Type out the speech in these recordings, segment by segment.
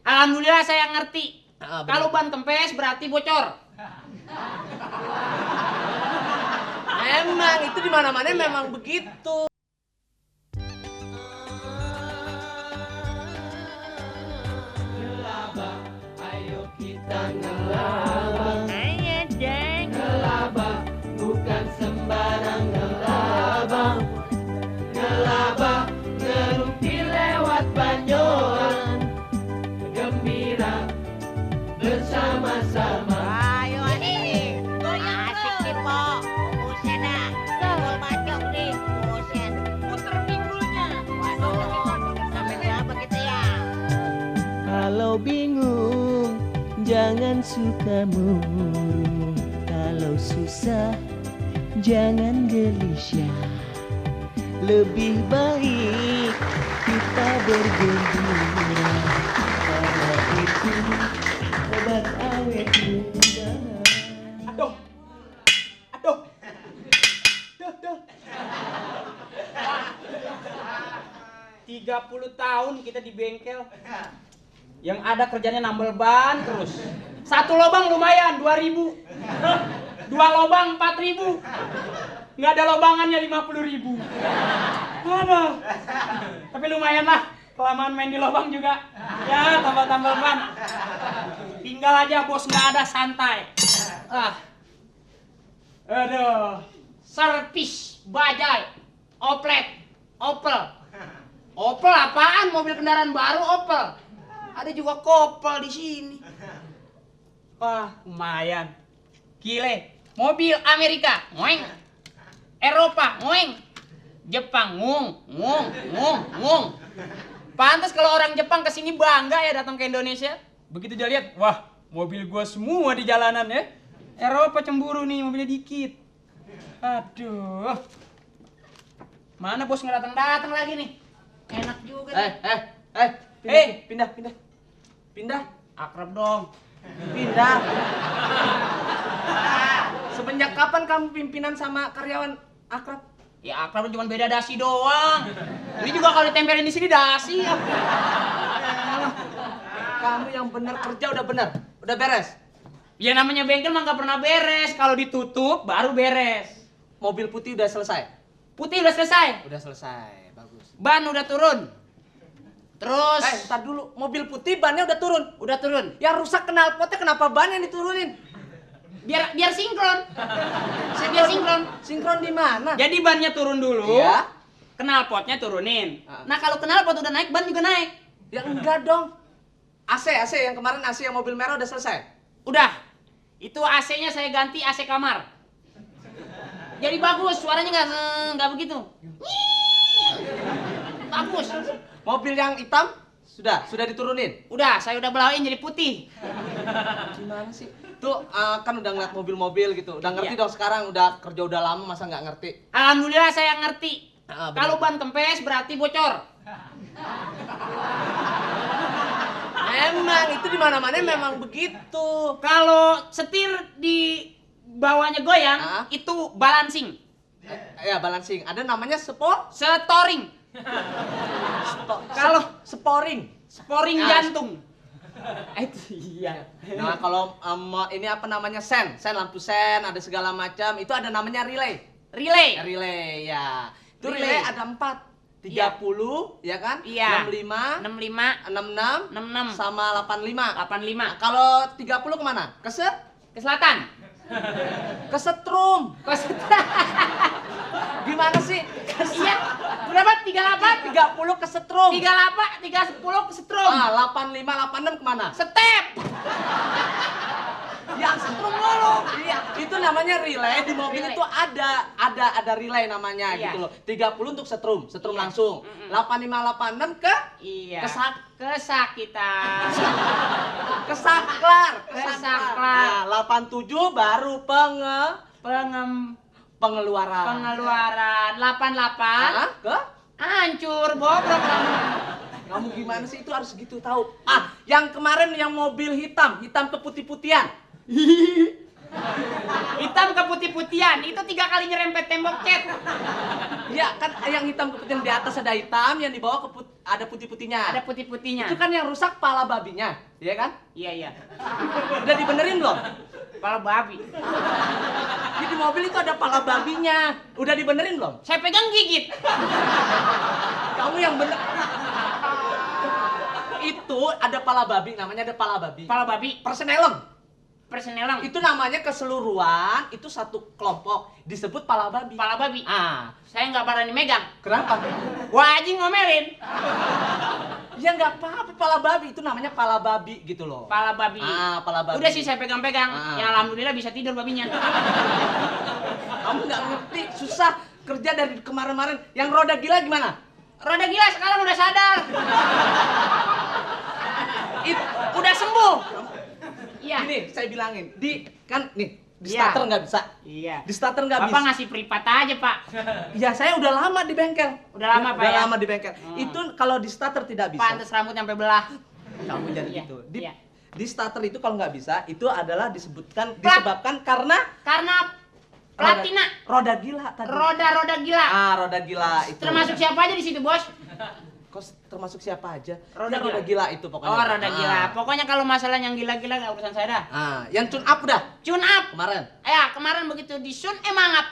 Alhamdulillah saya ngerti. Kalau ban kempes berarti bocor. Emang itu di mana-mana memang begitu. Ngelaba, ayo kita ngelaba. Ayo deng. Ngelaba, bukan sembarang ngelaba. Ngelaba, ngerumpi lewat banyoan. Gembira bersama-sama. Ayo ini, asik nih po, buset dah, gol bacok nih, buset, puter pinggulnya, waduh, sampai berapa kita ya? Kalau bingung, jangan suka murung. Kalau susah, jangan gelisah. Lebih baik kita bergembira. Karena itu obat awet muda. Aduh. Aduh. Duh, duh. 30 tahun kita di bengkel. Yang ada kerjanya nambal ban terus. Satu lobang lumayan 2.000. Dua lobang 4.000. Nggak ada lobangannya 50.000. Aduh. Tapi lumayan lah. Kelamaan main di lobang juga. Ya, tambal-tambal ban. Tinggal aja bos nggak ada santai. Aduh. Servis, bajai, oplet, Opel. Opel apaan? Mobil kendaraan baru Opel. Ada juga Kopel di sini. Wah, lumayan. Gile. Mobil Amerika, ngoeng. Eropa, ngoeng. Jepang, ngung. Pantas kalau orang Jepang kesini bangga ya datang ke Indonesia. Begitu dia lihat, wah mobil gua semua di jalanan ya. Eropa cemburu nih, mobilnya dikit. Aduh. Mana bos nggak datang lagi nih? Enak juga nih. Pindah. Akrab dong. Pindah. Semenjak kapan kamu pimpinan sama karyawan akrab? Ya akrab cuma beda dasi doang. Ini juga kalau ditempelin di sini dasi ya. Kamu yang bener kerja udah bener, udah beres. Ya namanya bengkel mah nggak pernah beres. Kalau ditutup baru beres. Mobil putih udah selesai. Putih udah selesai. Udah selesai, bagus. Ban udah turun. Terus Ntar dulu, mobil putih bannya udah turun. udah turun. Yang rusak knalpotnya kenapa ban yang diturunin? Biar sinkron. Biar sinkron. Sinkron di mana? Jadi bannya turun dulu. Iya. Knalpotnya turunin. Nah kalau knalpot udah naik, ban juga naik. Ya enggak dong. AC yang kemarin AC yang mobil merah udah selesai. Udah. Itu AC-nya saya ganti AC kamar. Jadi bagus, suaranya nggak begitu. Bagus. Mobil yang hitam sudah diturunin. Udah, saya udah belain jadi putih. Gimana sih? Tuh kan udah ngeliat mobil-mobil gitu. Udah ngerti Iya. dong sekarang, udah kerja udah lama masa nggak ngerti? Alhamdulillah saya ngerti. Bener. Kalau ban kempes berarti bocor. Emang itu di mana-mana memang begitu. Kalau setir di bawahnya goyang, itu balancing. Ya balancing. Ada namanya Storing. Kalau sporing. sporing Ya, jantung. Itu iya. Nah kalau ini apa namanya sen lampu sen ada segala macam itu ada namanya relay. Relay. Relay ya. Itu Relay. relay ada 4. 30 ya kan? Iya. 65, 65, 66, 66, sama 85. 85. Kalau 30 kemana? Ke selatan. Kesetrum. Gimana sih? Iya. Berapa? 38? 30 kesetrum. 38, 310 ke setrum. 85, 86 kemana? Step. Yang setrum dulu. Iya, itu namanya relay di mobil Relay. itu ada relay namanya Iya. gitu loh. 30 untuk setrum Iya. langsung. Mm-mm. 85 86 ke Iya. Kesak- Kesakitan. kesaklar. Kesaklar. Nah, 87 baru pengeluaran. Pengeluaran 88. Hah? Ke? Hancur, bobrok kamu. Kamu gimana sih itu harus gitu tahu. Yang kemarin yang mobil hitam keputih-putihan. Hitam ke putih-putihan, itu 3 kali nyerempet tembok cat. Ya kan yang hitam keputihan di atas ada hitam, yang di bawah ada putih-putihnya. Ada putih-putihnya. Itu kan yang rusak pala babinya, iya kan? Iya, iya. Udah dibenerin belum? Kepala babi. Di mobil itu ada pala babinya. Udah dibenerin belum? Saya pegang gigit. Kamu yang bener. Itu ada pala babi, namanya ada pala babi. Kepala babi. Perseneleng. Persenelang. Itu namanya keseluruhan, itu satu kelompok disebut pala babi. Kepala babi. Ah, Saya nggak berani megang. kenapa? Wah, Haji ngomelin. Ya nggak apa-apa, pala babi itu namanya pala babi gitu loh. Kepala babi. Ah, pala babi. Udah sih saya pegang-pegang. Ah. Ya alhamdulillah bisa tidur babinya. Kamu nggak ngerti, susah kerja dari kemarin-kemarin. Yang roda gila gimana? Roda gila sekarang udah sadar. Udah sembuh. Iya. Ini saya bilangin, di Iya. starter nggak bisa. Iya. Di starter nggak Bapak bisa. ngasih privat aja, Pak. Ya saya udah lama di bengkel. Udah lama, Pak, Udah ya? lama di bengkel. Itu kalau di starter tidak bisa. Pantes rambut sampai belah. Kamu jadi Iya, gitu. iya. Di starter itu kalau nggak bisa, itu adalah disebabkan karena Karena platina. roda gila tadi. Roda-roda gila. Ah, roda gila itu. Termasuk siapa aja di situ, Bos? Kok termasuk siapa aja? Roda Ya, roda gila. gila itu pokoknya. Oh, roda Ah. gila. Pokoknya kalau masalah yang gila-gila nggak urusan saya dah. Ah, yang tune up udah Tune up. kemarin. Ya, kemarin begitu disun mangap.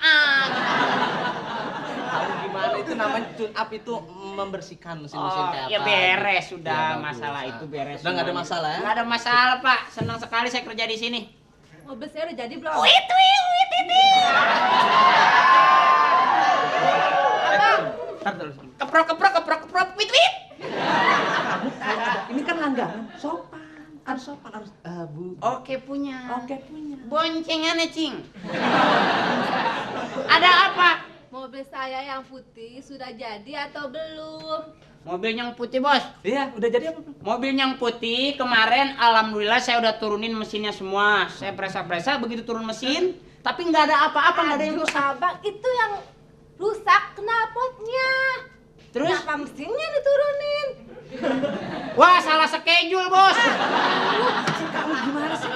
Tahu gimana itu namanya tune up itu membersihkan mesin-mesin Oh, kayak ya apa. beres gitu. sudah, Ya, bagus. masalah Ah. itu beres. Udah nggak ada semuanya. masalah ya? Nggak ada masalah, Pak. Senang sekali saya kerja di sini. Mobil saya udah jadi belum? Wit. Keprok, wit. Kamu kalau ada ini kan langganan, sopan. Harus sopan, harus Bu. Oke punya. Oke punya. Boncengannya, Cing. Ada apa? Mobil saya yang putih sudah jadi atau belum? Mobil yang putih, Bos. Iya, udah jadi apa belum? Mobil yang putih kemarin alhamdulillah saya udah turunin mesinnya semua. Saya presa-presa begitu turun mesin, tapi nggak ada apa-apa, nggak ada yang Aduh, rusak. Abang, itu yang rusak knalpotnya. Terus? Kenapa mesinnya diturunin? Wah, salah schedule, Bos. Kamu gimana sih?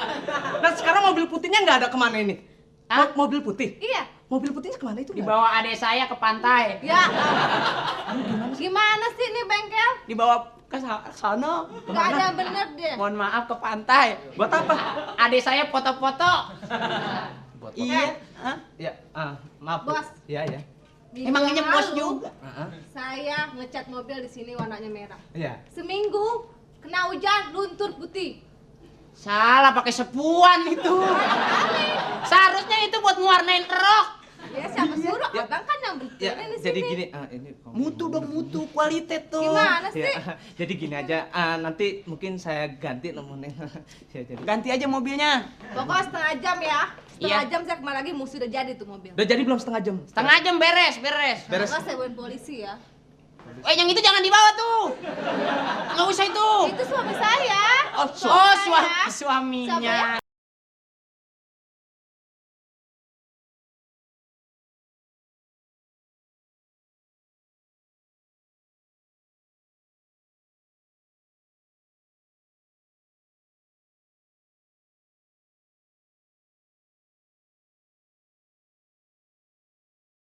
Nah sekarang mobil putihnya nggak ada kemana ini? Hah? Mobil putih? Iya. Mobil putihnya kemana itu? nggak ada? Dibawa adik saya ke pantai. Ya. Gimana sih ini bengkel? Dibawa ke sana. Gak ada yang bener deh. Mohon maaf ke pantai. Buat apa? Adik saya foto-foto. Buat Iya. Hah? Ya, maaf. Bu. Bos. Iya, ya. Minggu Emangnya yang bos lalu, juga. Saya ngecat mobil di sini warnanya merah. Iya. Seminggu kena hujan luntur putih. Salah, pakai sepuan itu. Seharusnya itu buat ngewarnain rok. Ya siapa suruh? Ya. Abang kan yang Ya, betulin di sini. jadi gini, ini Mutu dong, mutu, kualitas tuh. Gimana sih? Ya, jadi gini aja, nanti mungkin saya ganti nomornya. Ya, jadi. Ganti aja mobilnya. Pokoknya setengah jam ya. Setengah Iya. jam saya kemarin lagi musuh udah jadi tuh mobil. Udah jadi belum setengah jam? Setengah jam beres. Beres. Enggak saya bawain polisi ya. Yang itu jangan dibawa tuh. Nggak usah itu. Itu suami saya. Oh, Oh, Saya. suaminya.